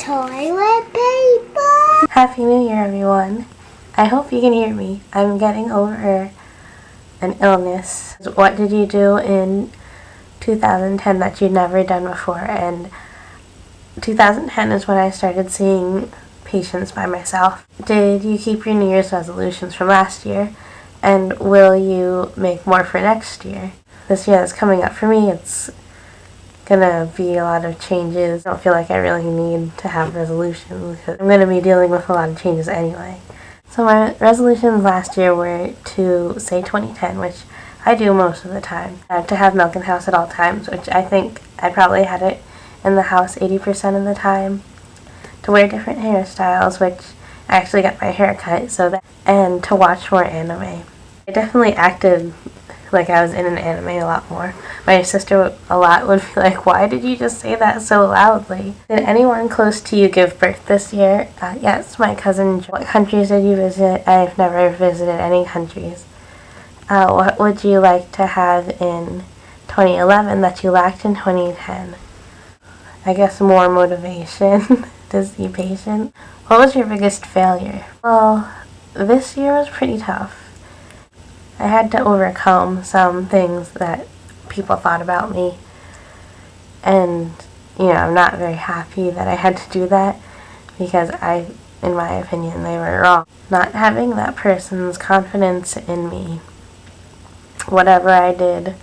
toilet paper. Happy New Year, everyone. I hope you can hear me. I'm getting over an illness. What did you do in 2010 that you'd never done before? And 2010 is when I started seeing patients by myself. Did you keep your New Year's resolutions from last year? And will you make more for next year? This year that's coming up for me, it's gonna be a lot of changes. I don't feel like I really need to have resolutions because I'm gonna be dealing with a lot of changes anyway. So my resolutions last year were to say 2010, which I do most of the time. To have milk in the house at all times, which I think I probably had it in the house 80% of the time. To wear different hairstyles, which I actually got my hair cut, and to watch more anime. I definitely acted like I was in an anime a lot more. My sister a lot would be like, "Why did you just say that so loudly?" Did anyone close to you give birth this year? Yes, my cousin. What countries did you visit? I've never visited any countries. What would you like to have in 2011 that you lacked in 2010? I guess more motivation. Just be patient. What was your biggest failure? Well, this year was pretty tough. I had to overcome some things that people thought about me. And, I'm not very happy that I had to do that because in my opinion, they were wrong. Not having that person's confidence in me, whatever I did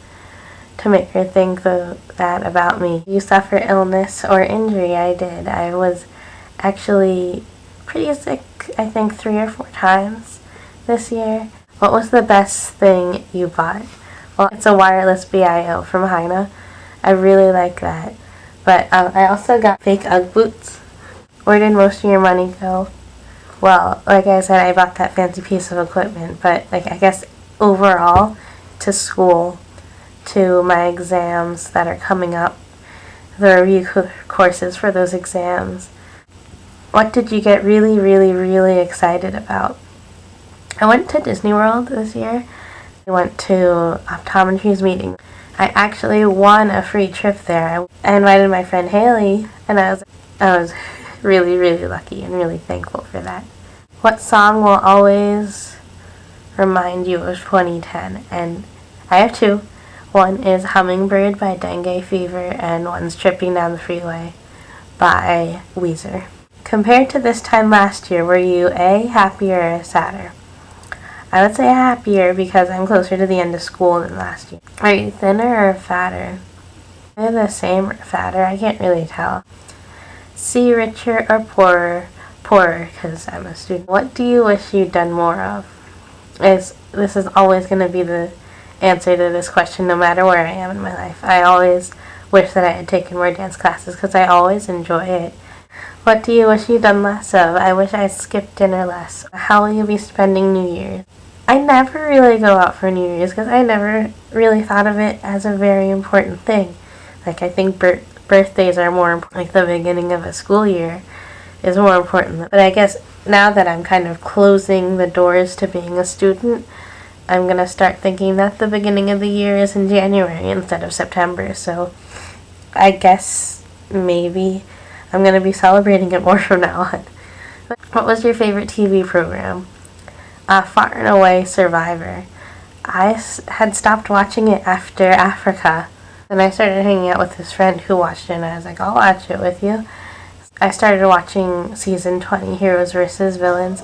to make her think that about me. You suffer illness or injury? I did. I was actually pretty sick, I think 3 or 4 times this year. What was the best thing you bought? Well, it's a wireless BIO from Heine. I really like that. But I also got fake Ugg boots. Where did most of your money go? Well, like I said, I bought that fancy piece of equipment, but I guess overall, to school, to my exams that are coming up, the review courses for those exams. What did you get really, really, really excited about? I went to Disney World this year. I went to optometry's meeting. I actually won a free trip there. I invited my friend Haley, and I was really, really lucky and really thankful for that. What song will always remind you of 2010? And I have 2. One is Hummingbird by Dengue Fever, and one's Tripping Down the Freeway by Weezer. Compared to this time last year, were you A, happier or sadder? I would say happier because I'm closer to the end of school than last year. Are you thinner or fatter? They're the same or fatter, I can't really tell. C, richer or poorer? Poorer, because I'm a student. What do you wish you'd done more of? This is always going to be the answer to this question no matter where I am in my life. I always wish that I had taken more dance classes because I always enjoy it. What do you wish you'd done less of? I wish I skipped dinner less. How will you be spending New Year's? I never really go out for New Year's because I never really thought of it as a very important thing. I think birthdays are more important. The beginning of a school year is more important. But I guess now that I'm kind of closing the doors to being a student, I'm going to start thinking that the beginning of the year is in January instead of September. So I guess maybe I'm going to be celebrating it more from now on. What was your favorite TV program? Far and Away Survivor. I had stopped watching it after Africa. And I started hanging out with this friend who watched it, and I was like, I'll watch it with you. I started watching season 20, Heroes vs. Villains,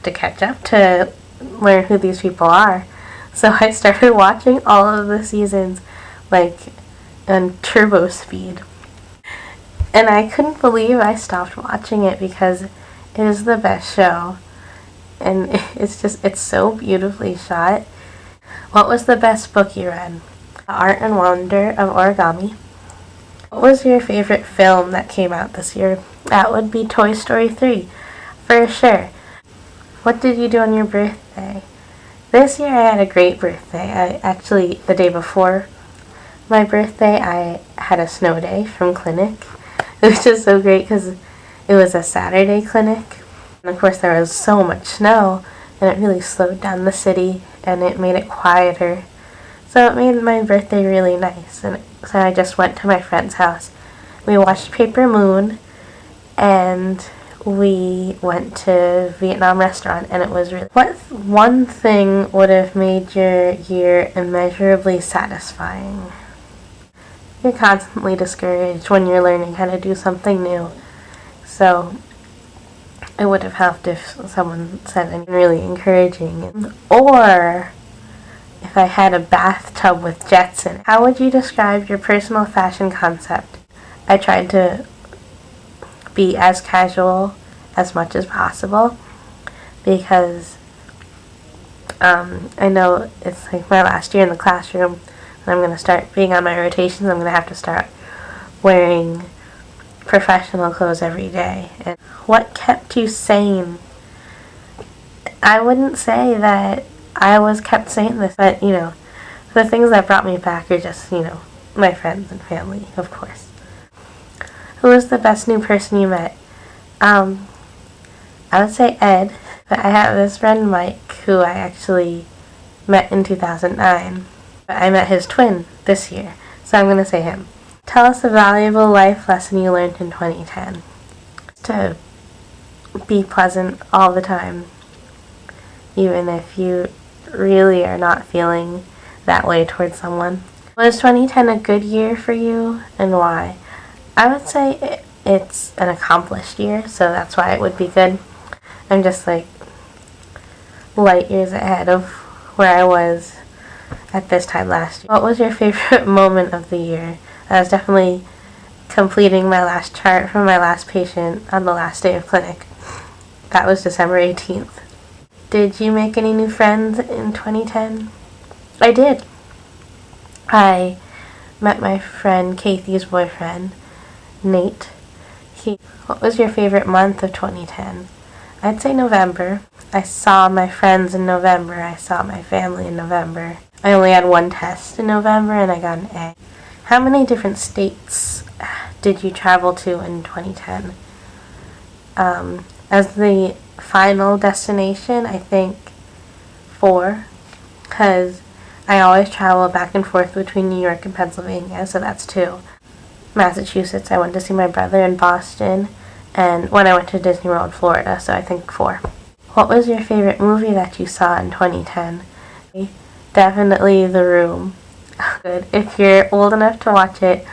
to catch up, to learn who these people are. So I started watching all of the seasons, on turbo speed. And I couldn't believe I stopped watching it because it is the best show. And it's so beautifully shot. What was the best book you read? The Art and Wonder of Origami. What was your favorite film that came out this year? That would be Toy Story 3, for sure. What did you do on your birthday? This year I had a great birthday. The day before my birthday, I had a snow day from clinic. It was just so great because it was a Saturday clinic. And of course there was so much snow, and it really slowed down the city, and it made it quieter. So it made my birthday really nice, and so I just went to my friend's house. We watched Paper Moon, and we went to Vietnam restaurant, and it was really... What one thing would have made your year immeasurably satisfying? You're constantly discouraged when you're learning how to do something new, so it would have helped if someone said anything really encouraging. Or if I had a bathtub with jets in it. How would you describe your personal fashion concept? I tried to be as casual as much as possible because I know it's like my last year in the classroom, and I'm going to start being on my rotations. I'm going to have to start wearing professional clothes every day. And what kept you sane? I wouldn't say that I was kept sane this, but the things that brought me back are just my friends and family, of course. Who was the best new person you met? I would say Ed, but I have this friend Mike who I actually met in 2009. But I met his twin this year, so I'm going to say him. Tell us a valuable life lesson you learned in 2010. To be pleasant all the time, even if you really are not feeling that way towards someone. Was 2010 a good year for you, and why? I would say it's an accomplished year, so that's why it would be good. I'm just like light years ahead of where I was at this time last year. What was your favorite moment of the year? I was definitely completing my last chart for my last patient on the last day of clinic. That was December 18th. Did you make any new friends in 2010? I did. I met my friend Kathy's boyfriend, Nate. What was your favorite month of 2010? I'd say November. I saw my friends in November. I saw my family in November. I only had one test in November and I got an A. How many different states did you travel to in 2010? As the final destination, I think 4, because I always travel back and forth between New York and Pennsylvania, so that's 2. Massachusetts, I went to see my brother in Boston, and when I went to Disney World, Florida, so I think 4. What was your favorite movie that you saw in 2010? Definitely The Room. Good. If you're old enough to watch it,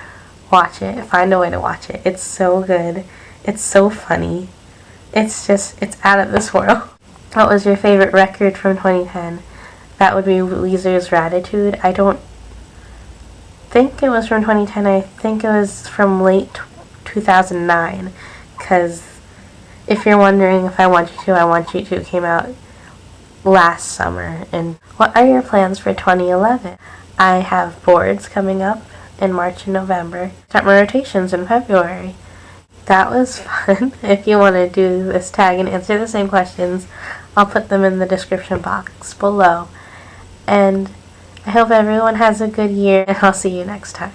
find a way to watch it. It's so good. It's so funny. It's out of this world. What was your favorite record from 2010? That would be Weezer's Gratitude. I don't think it was from 2010. I think it was from late 2009. Because if you're wondering if I Want You To came out last summer. And what are your plans for 2011? I have boards coming up in March and November. Start my rotations in February. That was fun. If you want to do this tag and answer the same questions, I'll put them in the description box below. And I hope everyone has a good year, and I'll see you next time.